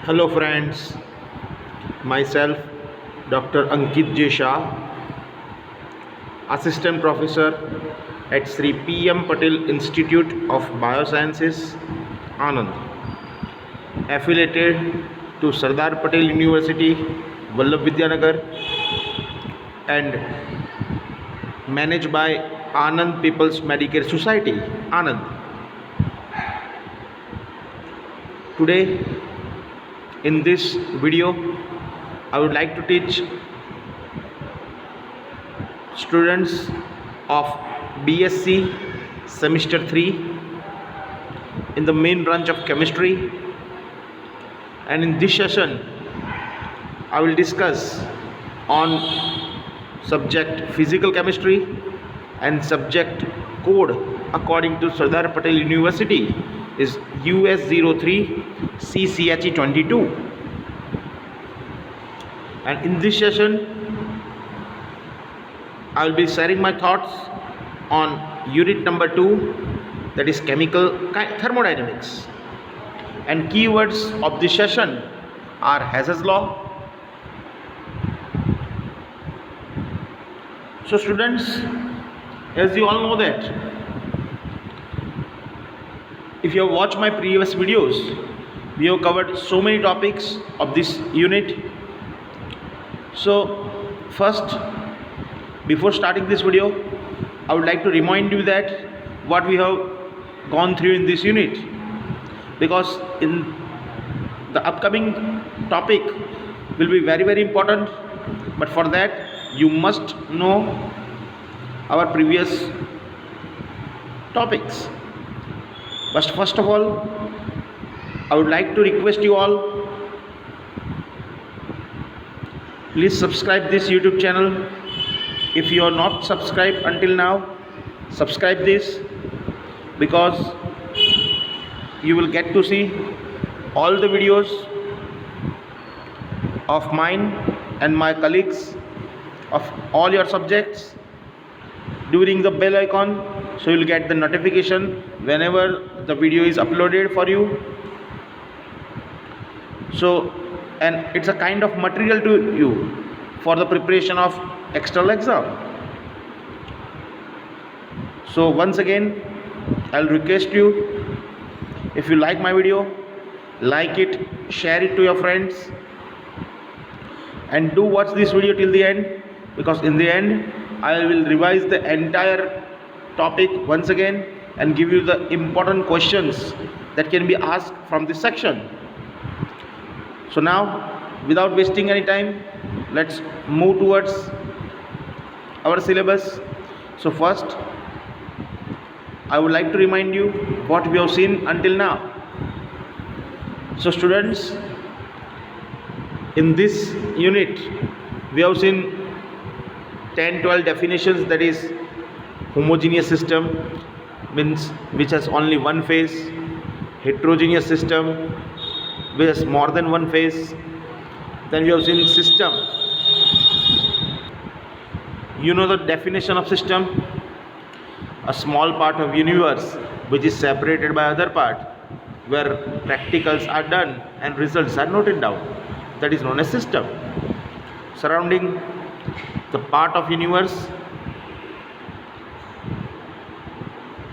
Hello friends, myself Dr. Ankit J. Shah, Assistant Professor at Sri P.M. Patel Institute of Biosciences, Anand, affiliated to Sardar Patel University, Vallabh Vidyanagar, and managed by Anand People's Medicare Society, Anand. Today, in this video, I would like to teach students of BSc semester 3 in the main branch of chemistry, and in this session I will discuss on subject physical chemistry and subject code according to Sardar Patel University is US03 CCHE22, and in this session I will be sharing my thoughts on unit number 2, that is chemical thermodynamics, and keywords of this session are Hess's law. So students, as you all know that if you have watched my previous videos, we have covered so many topics of this unit. So first, before starting this video, I would like to remind you that what we have gone through in this unit, because in the upcoming topic will be very important, but for that you must know our previous topics. But first of all, I would like to request you all, please subscribe this YouTube channel. If you are not subscribed until now, subscribe this, because you will get to see all the videos of mine and my colleagues of all your subjects during the bell icon, so you will get the notification whenever the video is uploaded for you. So, and it's a kind of material to you for the preparation of external exam. So once again, I'll request you, if you like my video, like it, share it to your friends, and do watch this video till the end, because in the end I will revise the entire topic once again and give you the important questions that can be asked from this section. So now, without wasting any time, let's move towards our syllabus. So first, I would like to remind you what we have seen until now. So students, in this unit we have seen 10-12 definitions, that is homogeneous system means which has only one phase, heterogeneous system which has more than one phase. Then we have seen system. You know the definition of system: a small part of universe which is separated by other part, where practicals are done and results are noted down. That is known as system. Surrounding the part of universe,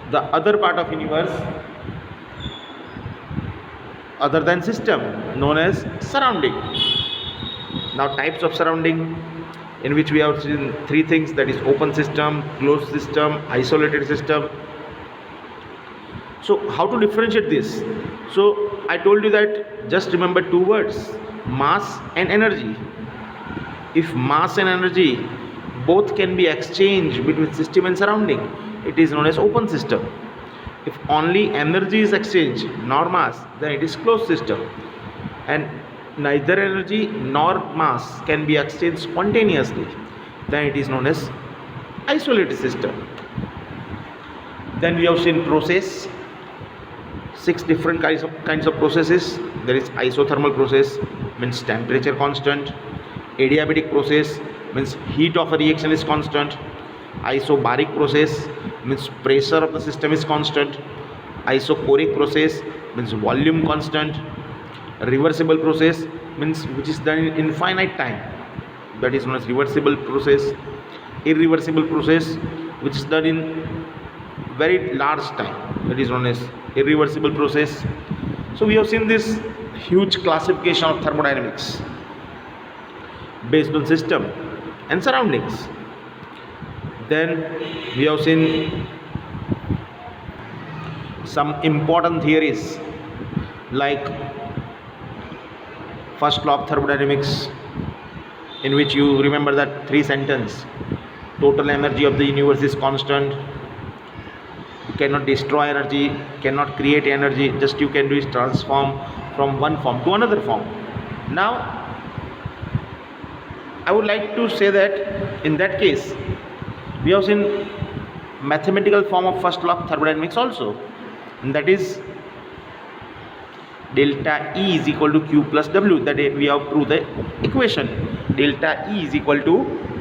the other part of universe other than system, known as surrounding. Now types of surrounding, in which we have seen three things, that is open system, closed system, isolated system. So how to differentiate this? So I told you that just remember two words: mass and energy. If mass and energy both can be exchanged between system and surrounding, it is known as open system. If only energy is exchanged nor mass, then it is closed system. And neither energy nor mass can be exchanged spontaneously, then it is known as isolated system. Then we have seen process, 6 different kinds of processes. There is isothermal process, means temperature constant. Adiabatic process means heat of a reaction is constant. Isobaric process means pressure of the system is constant. Isochoric process means volume constant. Reversible process means which is done in infinite time, that is known as reversible process. Irreversible process which is done in very large time, that is known as irreversible process. So we have seen this huge classification of thermodynamics based on system and surroundings. Then we have seen some important theories like first law of thermodynamics, in which you remember that 3 sentence: total energy of the universe is constant, you cannot destroy energy, cannot create energy, just you can do is transform from one form to another form. Now I would like to say that in that case we have seen mathematical form of first law of thermodynamics also, and that is delta E is equal to Q plus W. That we have proved the equation delta E is equal to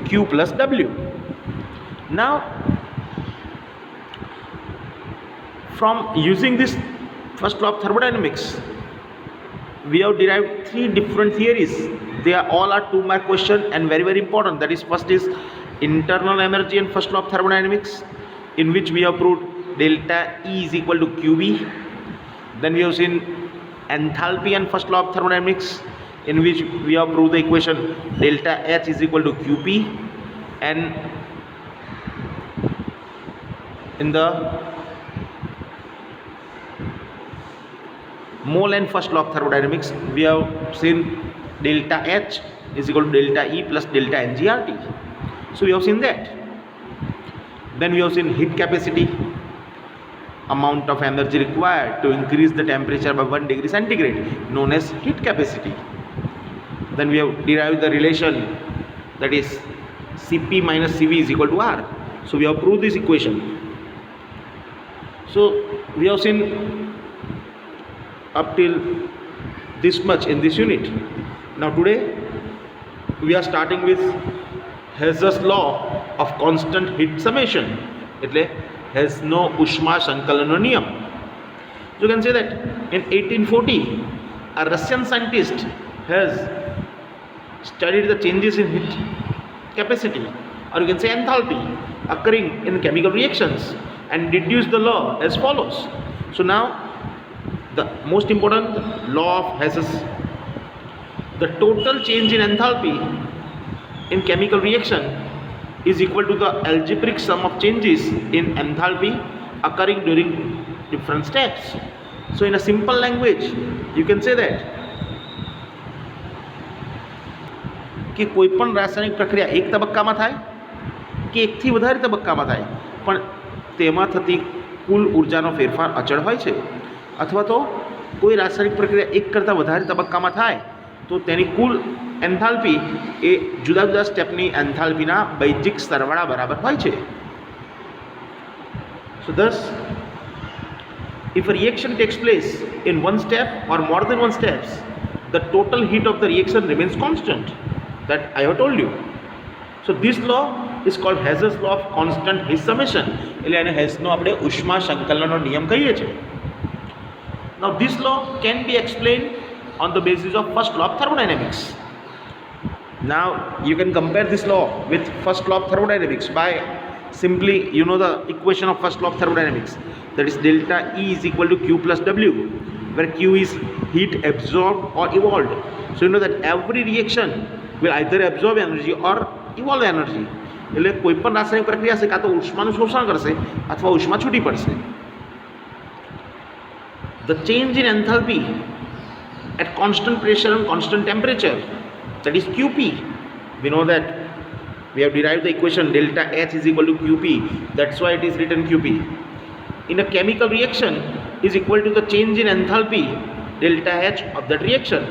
Q plus W. Now from using this first law of thermodynamics we have derived 3 different theories. They are all are 2-mark question and very very important. That is, first is internal energy and first law of thermodynamics, in which we have proved delta E is equal to QB. Then we have seen enthalpy and first law of thermodynamics, in which we have proved the equation delta H is equal to QP. And in the mole and first law of thermodynamics we have seen delta H is equal to delta E plus delta NGRT. So we have seen that. Then we have seen heat capacity, amount of energy required to increase the temperature by 1 degree centigrade, known as heat capacity. Then we have derived the relation, that is Cp minus Cv is equal to R. So we have proved this equation. So we have seen up till this much in this unit. Now today we are starting with Hess's law of constant heat summation, એટલે Hessનો ઉષ્મા સંકલનનો નિયમ. You can say that in 1840 a Russian scientist has studied the changes in heat capacity, or you can say enthalpy, occurring in chemical reactions and deduced the law as follows. So now the most important law of Hess's: the total change in enthalpy in chemical reaction is equal to the algebraic sum of changes in enthalpy occurring during different steps. So in a simple language you can say that कि कोईपण रासायनिक प्रक्रिया एक तबक्काમાં થાય કે એકથી વધારે તબક્કામાં થાય, પણ તેમાં થતી કુલ ઉર્જાનો ફેરફાર અચળ હોય છે, અથવા તો કોઈ રાસાયણિક પ્રક્રિયા એક કરતાં વધારે તબક્કામાં થાય તો તેની કુલ એન્થાલ્પી એ જુદા જુદા સ્ટેપની એન્થાલ્પીના બૈજિક સરવાળા બરાબર હોય છે. So thus if a reaction takes place in one step or more than one steps, the total heat of the reaction remains constant, that I have told you. So this law is called Hess's law of constant heat summation, એટલે એને હેસનો આપણે ઉષ્મા સંકલનનો નિયમ કહીએ છીએ. Now this law can be explained on the basis of first law of thermodynamics. Now you can compare this law with first law of thermodynamics by simply, you know the equation of first law of thermodynamics, that is delta E is equal to Q plus W, where Q is heat absorbed or evolved. So you know that every reaction will either absorb energy or evolve energy. એટલે કોઈપણ રાસાયણિક પ્રક્રિયા છે કાં તો ઉષ્માનું શોષણ કરશે અથવા ઉષ્મા છૂટી પડશે. The change in enthalpy at constant pressure and constant temperature, that is QP. We know that we have derived the equation delta H is equal to QP, that's why it is written QP. In a chemical reaction is equal to the change in enthalpy delta H of that reaction.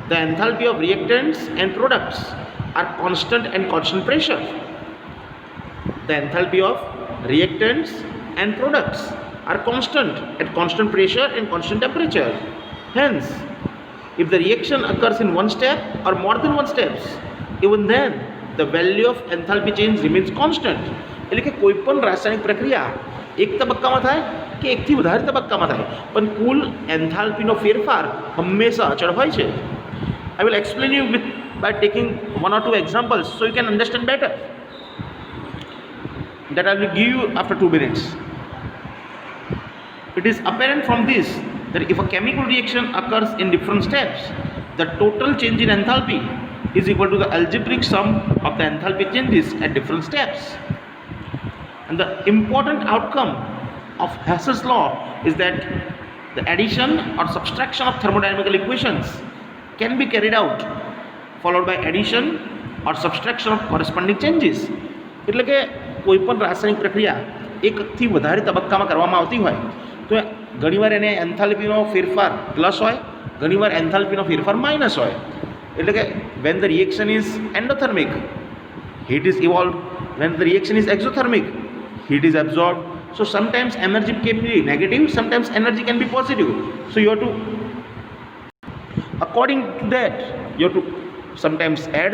The enthalpy of reactants and products are constant and constant pressure. The enthalpy of reactants and products are constant at constant pressure and constant temperature. Hence, if the reaction occurs in one step or more than one steps, even then the value of enthalpy change remains constant. એટલે કે કોઈ પણ રાસાયણિક પ્રક્રિયા એક તબક્કામાં થાય કે એકથી વધારે તબક્કામાં થાય, પણ કુલ એન્થાલ્પીનો ફેરફાર હંમેશા અચળ હોય છે. I will explain you by taking one or two examples so you can understand better. That I will give you after 2 minutes. It is apparent from this that if a chemical reaction occurs in different steps, the total change in enthalpy is equal to the algebraic sum of the enthalpy changes at different steps. And the important outcome of Hess's law is that the addition or subtraction of thermodynamical equations can be carried out, followed by addition or subtraction of corresponding changes. એટલે કે કોઈપણ રાસાયણિક પ્રક્રિયા એકથી વધારે તબક્કામાં કરવામાં આવતી હોય તો ઘણીવાર એને એન્થાલ્પીનો ફેરફાર પ્લસ હોય, ઘણીવાર એન્થાલ્પીનો ફેરફાર માઇનસ હોય. એટલે કે when the reaction is endothermic, heat is evolved. When the reaction is exothermic, heat is absorbed. So sometimes energy can be negative, sometimes energy can be positive. So you have to, according to that, you have to sometimes add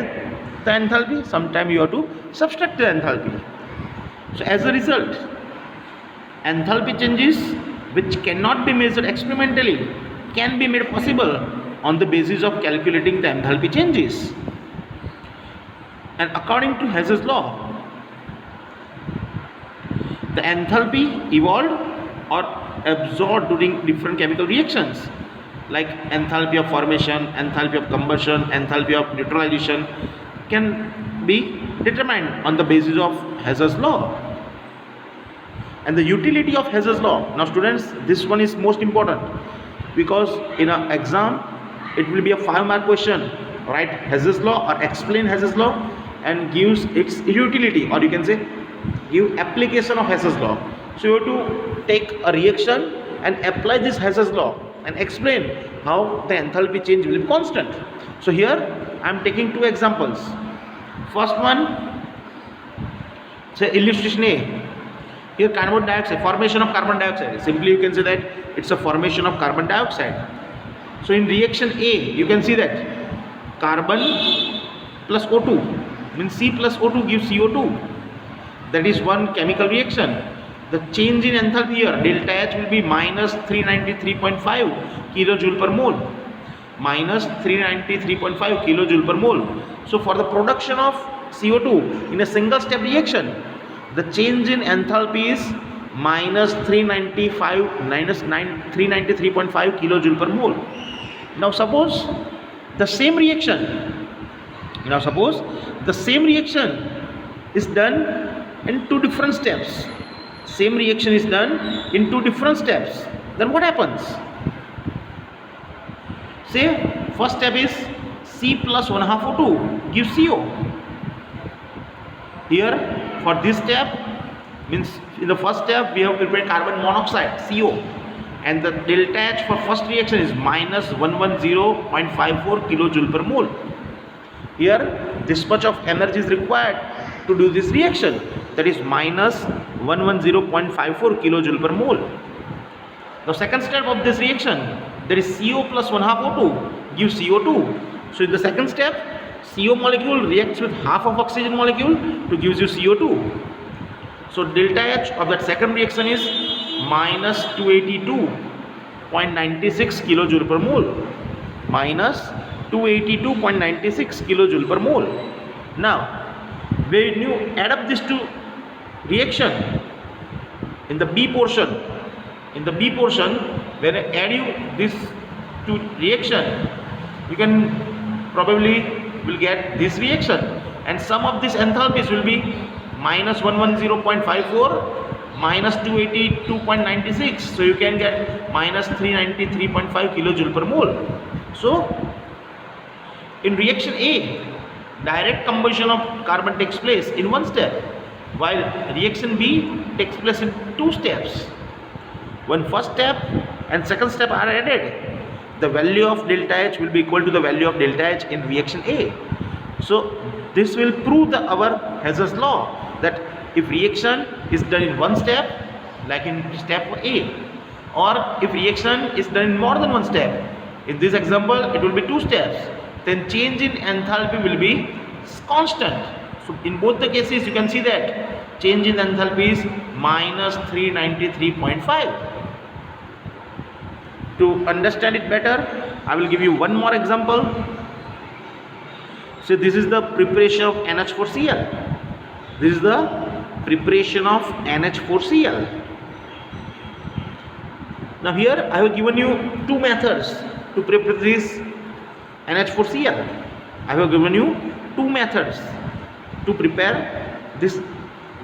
the enthalpy, sometimes you have to subtract the enthalpy. So as a result, enthalpy changes which cannot be measured experimentally can be made possible on the basis of calculating the enthalpy changes. And according to Hess's law, the enthalpy evolved or absorbed during different chemical reactions like enthalpy of formation, enthalpy of combustion, enthalpy of neutralization can be determined on the basis of Hess's law. And the utility of Hess's law, now students, this one is most important because in an exam it will be a 5-mark question. Write Hess's law or explain Hess's law and gives its utility, or you can say give application of Hess's law. So you have to take a reaction and apply this Hess's law and explain how the enthalpy change will be constant. So here I am taking 2 examples. First one, say illustration A. Here carbon dioxide, formation of carbon dioxide. Simply you can say that it's a formation of carbon dioxide. So in reaction A, you can see that carbon plus O2 means C plus O2 gives CO2. That is one chemical reaction. The change in enthalpy here, delta H will be minus 393.5 kilojoule per mole. Minus 393.5 kilojoule per mole. So for the production of CO2 in a single step reaction, the change in enthalpy is minus 393.5 kilojoule per mole. Now suppose the same reaction is done in 2 different steps. Same reaction is done in 2 different steps. Then what happens? Say first step is C plus 1/2 O2 gives CO. Here for this step means in the first step we have prepared carbon monoxide CO, and the delta H for first reaction is minus 110.54 kilojoule per mole. Here this much of energy is required to do this reaction, that is minus 110.54 kilojoule per mole. Now second step of this reaction, that is CO plus 1/2 O2 gives CO2. So in the second step, CO molecule reacts with half of oxygen molecule to gives you CO2. So delta H of that second reaction is minus 282.96 kilojoule per mole. Minus 282.96 kilojoule per mole. Now when you add up these 2 reaction in the B portion, when I add you this 2 reaction, you can probably will get this reaction, and sum of these enthalpies will be minus 110.54 minus 282.96. So you can get minus 393.5 kilojoule per mole. So in reaction A, direct combustion of carbon takes place in 1 step, while reaction B takes place in 2 steps. When first step and second step are added, the value of delta H will be equal to the value of delta H in reaction A. So this will prove our Hess's law, that if reaction is done in 1 step, like in step A, or if reaction is done in more than 1 step, in this example it will be 2 steps, then change in enthalpy will be constant. So in both the cases you can see that change in enthalpy is minus 393.5. To understand it better, I will give you one more example. So this is the preparation of NH4Cl. This is the preparation of NH4Cl. Now here I have given you two methods to prepare this NH4Cl. I have given you two methods to prepare this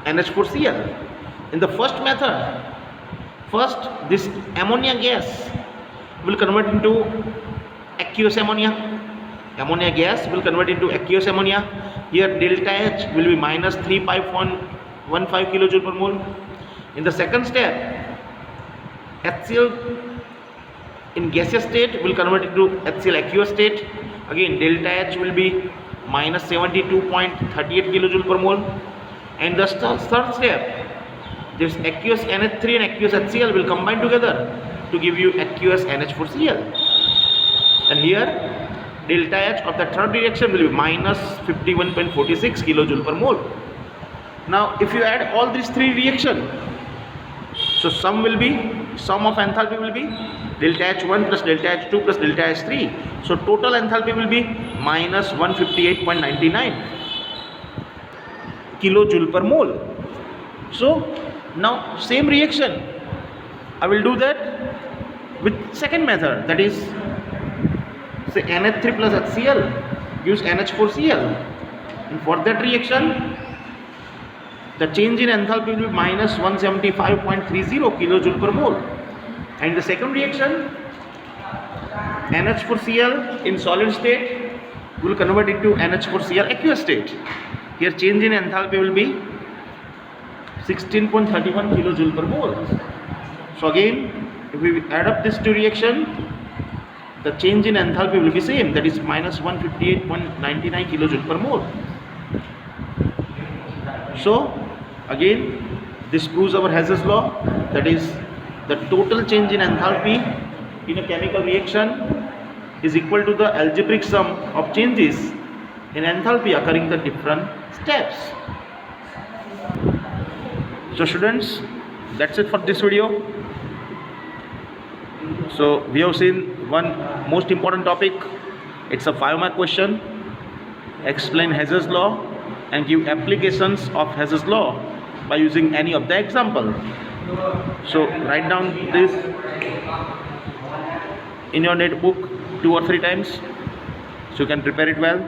NH4Cl. In the first method, first this ammonia gas will convert into aqueous ammonia. Ammonia gas will convert into aqueous ammonia. Here delta H will be minus 3.15 kilojoule per mole. In the second step, HCl in gaseous state will convert into HCl aqueous state. Again delta H will be minus 72.38 kilojoule per mole. And the third step, this aqueous NH3 and aqueous HCl will combine together to give you aqueous NH4Cl. And here delta H of the third reaction will be minus 51.46 kilojoule per mole. Now if you add all these three reactions, so sum of enthalpy will be delta H1 plus delta H2 plus delta H3. So total enthalpy will be minus 158.99 kilojoule per mole. So now same reaction I will do that with second method, that is say NH3 plus HCl gives NH4Cl, and for that reaction the change in enthalpy will be minus 175.30 kilojoule per mole. And the second reaction, NH4Cl in solid state will convert into NH4Cl aqueous state. Here change in enthalpy will be 16.31 kilojoule per mole. So again, if we add up these two reactions, the change in enthalpy will be same, that is minus 158.99 kilojoule per mole. So again, this proves our Hess's law, that is the total change in enthalpy in a chemical reaction is equal to the algebraic sum of changes in enthalpy occurring the different steps. So students, that's it for this video. So we have seen one most important topic. It's a 5-mark question. Explain Hess's law and give applications of Hess's law by using any of the example. So write down this in your notebook 2 or 3 times so you can prepare it well.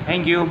Thank you.